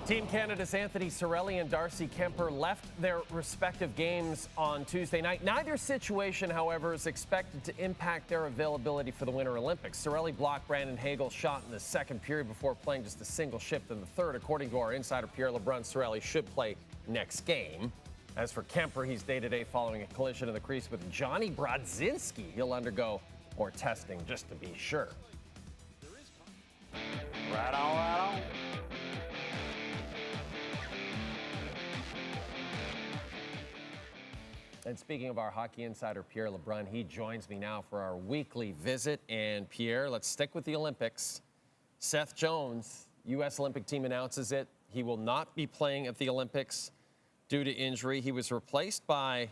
Team Canada's Anthony Cirelli and Darcy Kemper left their respective games on Tuesday night. Neither situation, however, is expected to impact their availability for the Winter Olympics. Cirelli blocked Brandon Hagel's shot in the second period before playing just a single shift in the third. According to our insider Pierre, LeBrun, Cirelli should play next game. As for Kemper, he's day-to-day following a collision in the crease with Johnny Brodzinski. He'll undergo more testing just to be sure. Right on, right on. And speaking of our hockey insider, Pierre LeBrun, he joins me now for our weekly visit. And Pierre, let's stick with the Olympics. Seth Jones, U.S. Olympic team announces it. He will not be playing at the Olympics due to injury. He was replaced by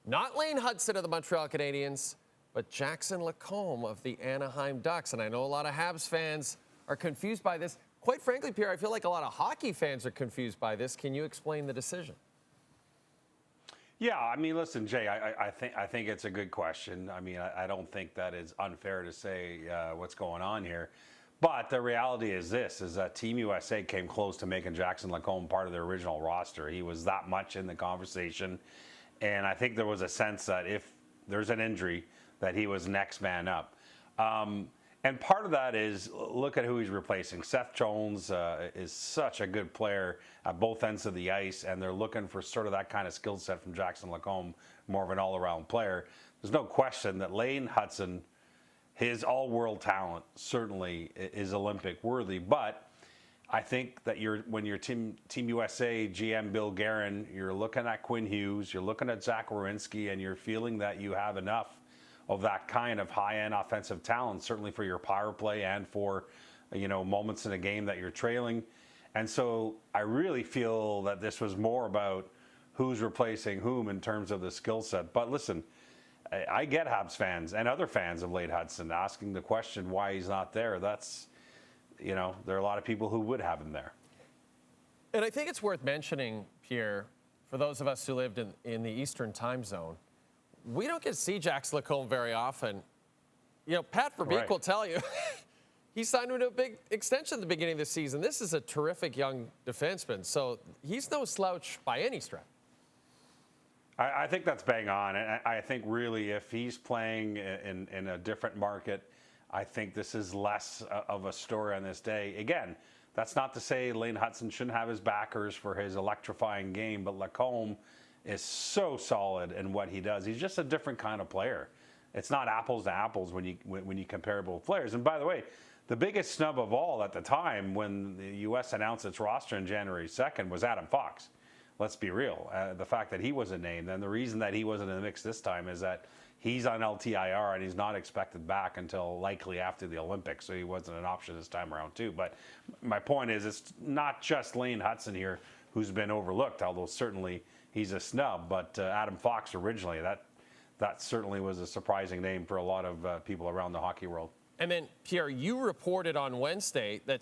not Lane Hutson of the Montreal Canadiens, but Jackson LaCombe of the Anaheim Ducks. And I know a lot of Habs fans are confused by this. Quite frankly, Pierre, I feel like a lot of hockey fans are confused by this. Can you explain the decision? Yeah, I mean, listen, Jay, I think it's a good question. I mean, I don't think that it's unfair to say what's going on here. But the reality is this, is that Team USA came close to making Jackson LaCombe part of their original roster. He was that much in the conversation. And I think there was a sense that if there's an injury, that he was next man up. And part of that is, look at who he's replacing. Seth Jones is such a good player at both ends of the ice, and they're looking for sort of that kind of skill set from Jackson LaCombe, more of an all-around player. There's no question that Lane Hutson, his all-world talent, certainly is Olympic worthy. But I think that when you're Team USA GM Bill Guerin, you're looking at Quinn Hughes, you're looking at Zach Werenski, and you're feeling that you have enough of that kind of high-end offensive talent, certainly for your power play and for, moments in a game that you're trailing. And so I really feel that this was more about who's replacing whom in terms of the skill set. But listen, I get Habs fans and other fans of Lane Hutson asking the question why he's not there. That's, there are a lot of people who would have him there. And I think it's worth mentioning, Pierre, for those of us who lived in the Eastern time zone, we don't get to see Jackson LaCombe very often. Pat Verbeek will tell you, he signed him to a big extension at the beginning of the season. This is a terrific young defenseman, so he's no slouch by any stretch. I think that's bang on. And I think really if he's playing in a different market, I think this is less of a story on this day. Again, that's not to say Lane Hutson shouldn't have his backers for his electrifying game, but LaCombe is so solid in what he does. He's just a different kind of player. It's not apples to apples when you compare both players. And by the way, the biggest snub of all at the time when the U.S. announced its roster on January 2nd was Adam Fox. Let's be real. The fact that he wasn't named, and the reason that he wasn't in the mix this time is that he's on LTIR and he's not expected back until likely after the Olympics, so he wasn't an option this time around too. But my point is, it's not just Lane Hutson here who's been overlooked, although certainly he's a snub, but Adam Fox originally, that certainly was a surprising name for a lot of people around the hockey world. And then, Pierre, you reported on Wednesday that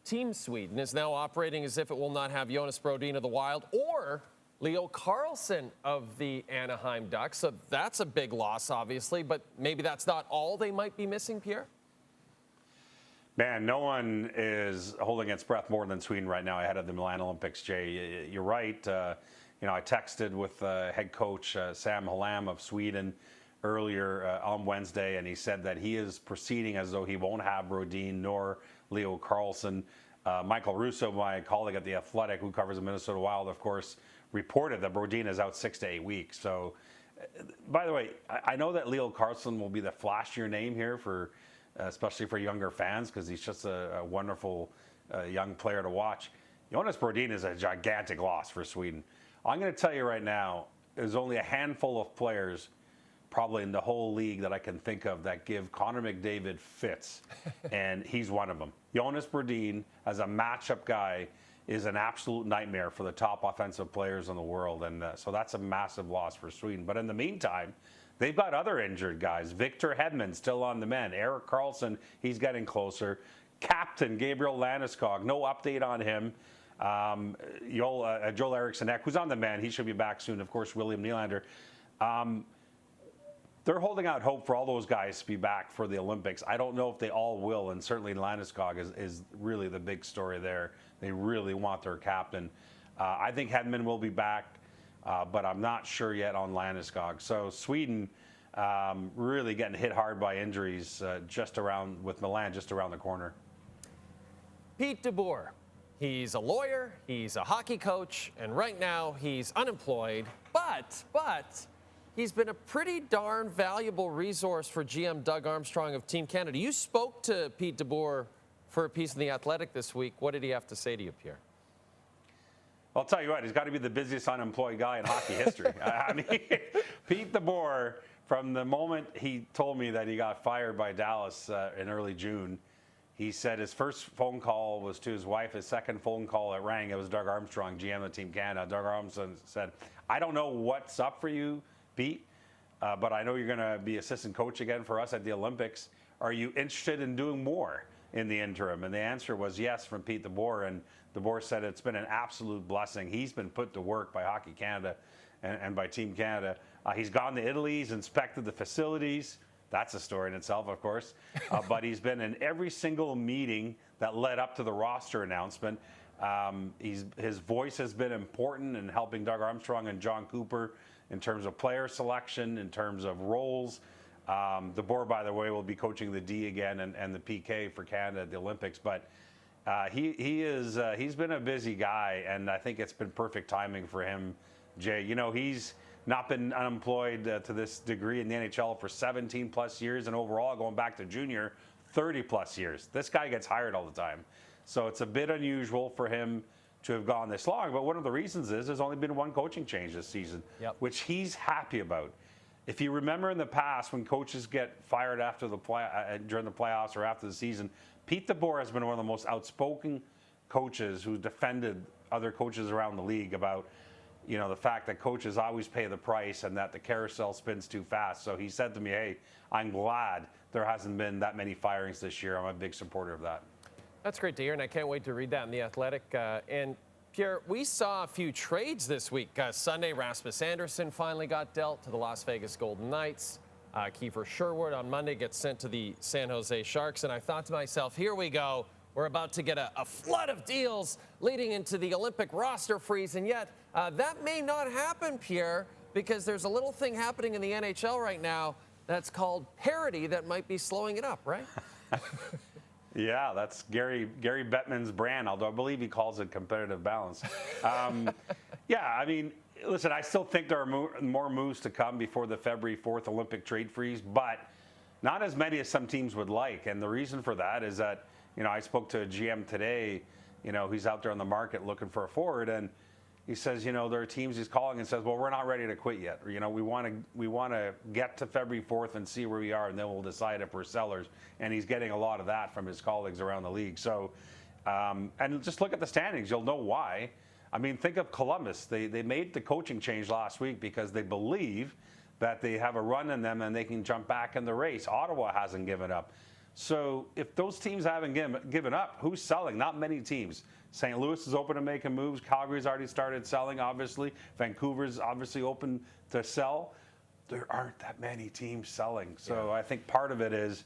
Team Sweden, is now operating as if it will not have Jonas Brodin of the Wild or Leo Carlsson of the Anaheim Ducks. So that's a big loss, obviously, but maybe that's not all they might be missing, Pierre? Man, no one is holding its breath more than Sweden right now ahead of the Milan Olympics, Jay. You're right. I texted with head coach Sam Hallam of Sweden earlier on Wednesday, and he said that he is proceeding as though he won't have Brodin nor Leo Carlsson. Michael Russo, my colleague at The Athletic, who covers the Minnesota Wild, of course, reported that Brodin is out 6 to 8 weeks. So, by the way, I know that Leo Carlsson will be the flashier name here especially for younger fans, because he's just a wonderful young player to watch. Jonas Brodin is a gigantic loss for Sweden. I'm going to tell you right now, there's only a handful of players probably in the whole league that I can think of that give Connor McDavid fits, and he's one of them. Jonas Brodin, as a matchup guy, is an absolute nightmare for the top offensive players in the world, and so that's a massive loss for Sweden. But in the meantime, they've got other injured guys. Victor Hedman still on the mend. Erik Karlsson, he's getting closer. Captain Gabriel Landeskog, no update on him. Joel Eriksson Ek, who's on the mend, he should be back soon. Of course, William Nylander. they're holding out hope for all those guys to be back for the Olympics. I don't know if they all will, and certainly Landeskog is really the big story there. They really want their captain. I think Hedman will be back, but I'm not sure yet on Landeskog. So Sweden really getting hit hard by injuries with Milan just around the corner. Pete DeBoer. He's a lawyer, he's a hockey coach, and right now he's unemployed, but he's been a pretty darn valuable resource for GM Doug Armstrong of Team Canada. You spoke to Pete DeBoer for a piece in The Athletic this week. What did he have to say to you, Pierre? I'll tell you what, he's got to be the busiest unemployed guy in hockey history. I mean, Pete DeBoer, from the moment he told me that he got fired by Dallas in early June, he said his first phone call was to his wife. His second phone call that rang, it was Doug Armstrong, GM of Team Canada. Doug Armstrong said, I don't know what's up for you, Pete, but I know you're going to be assistant coach again for us at the Olympics. Are you interested in doing more in the interim? And the answer was yes from Pete DeBoer. And DeBoer said it's been an absolute blessing. He's been put to work by Hockey Canada and by Team Canada. He's gone to Italy. He's inspected the facilities. That's a story in itself, of course. But he's been in every single meeting that led up to the roster announcement. His voice has been important in helping Doug Armstrong and John Cooper in terms of player selection, in terms of roles. DeBoer, by the way, will be coaching the D again and the PK for Canada at the Olympics. But he's been a busy guy, and I think it's been perfect timing for him, Jay. You know, he's not been unemployed to this degree in the NHL for 17 plus years, and overall, going back to junior, 30 plus years. This guy gets hired all the time. So it's a bit unusual for him to have gone this long. But one of the reasons is there's only been one coaching change this season, which he's happy about. If you remember in the past when coaches get fired after during the playoffs or after the season, Pete DeBoer has been one of the most outspoken coaches who defended other coaches around the league about, you know, the fact that coaches always pay the price and that the carousel spins too fast. So he said to me, hey, I'm glad there hasn't been that many firings this year. I'm a big supporter of that. That's great to hear, and I can't wait to read that in The Athletic. And Pierre, we saw a few trades this week. Sunday, Rasmus Anderson finally got dealt to the Las Vegas Golden Knights. Kiefer Sherwood on Monday gets sent to the San Jose Sharks. And I thought to myself, here we go. We're about to get a flood of deals leading into the Olympic roster freeze. And yet, that may not happen, Pierre, because there's a little thing happening in the NHL right now that's called parity that might be slowing it up, right? Yeah, that's Gary Bettman's brand, although I believe he calls it competitive balance. Yeah, I mean, listen, I still think there are more moves to come before the February 4th Olympic trade freeze, but not as many as some teams would like. And the reason for that is that, you know, I spoke to a GM today, you know, he's out there on the market looking for a forward, and he says, you know, there are teams he's calling and says, well, we're not ready to quit yet. Or, you know, we want to get to February 4th and see where we are, and then we'll decide if we're sellers. And he's getting a lot of that from his colleagues around the league. So, and just look at the standings. You'll know why. I mean, think of Columbus. They made the coaching change last week because they believe that they have a run in them and they can jump back in the race. Ottawa hasn't given up. So if those teams haven't given up, who's selling? Not many teams. St. Louis is open to making moves. Calgary's already started selling, obviously. Vancouver's obviously open to sell. There aren't that many teams selling. So I think part of it is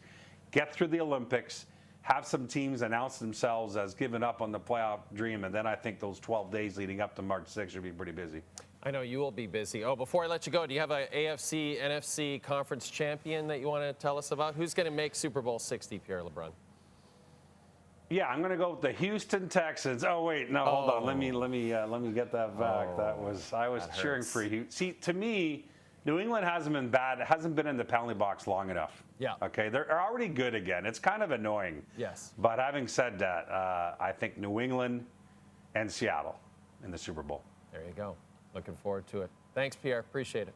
get through the Olympics, have some teams announce themselves as giving up on the playoff dream, and then I think those 12 days leading up to March 6th should be pretty busy. I know you will be busy. Oh, before I let you go, do you have an AFC, NFC conference champion that you want to tell us about? Who's going to make Super Bowl 60, Pierre LeBrun? Yeah, I'm going to go with the Houston Texans. Oh wait, no, hold on. Let me get that back. I was cheering for you. See, to me, New England hasn't been bad. It hasn't been in the penalty box long enough. Yeah. Okay, they're already good again. It's kind of annoying. Yes. But having said that, I think New England and Seattle in the Super Bowl. There you go. Looking forward to it. Thanks, Pierre. Appreciate it.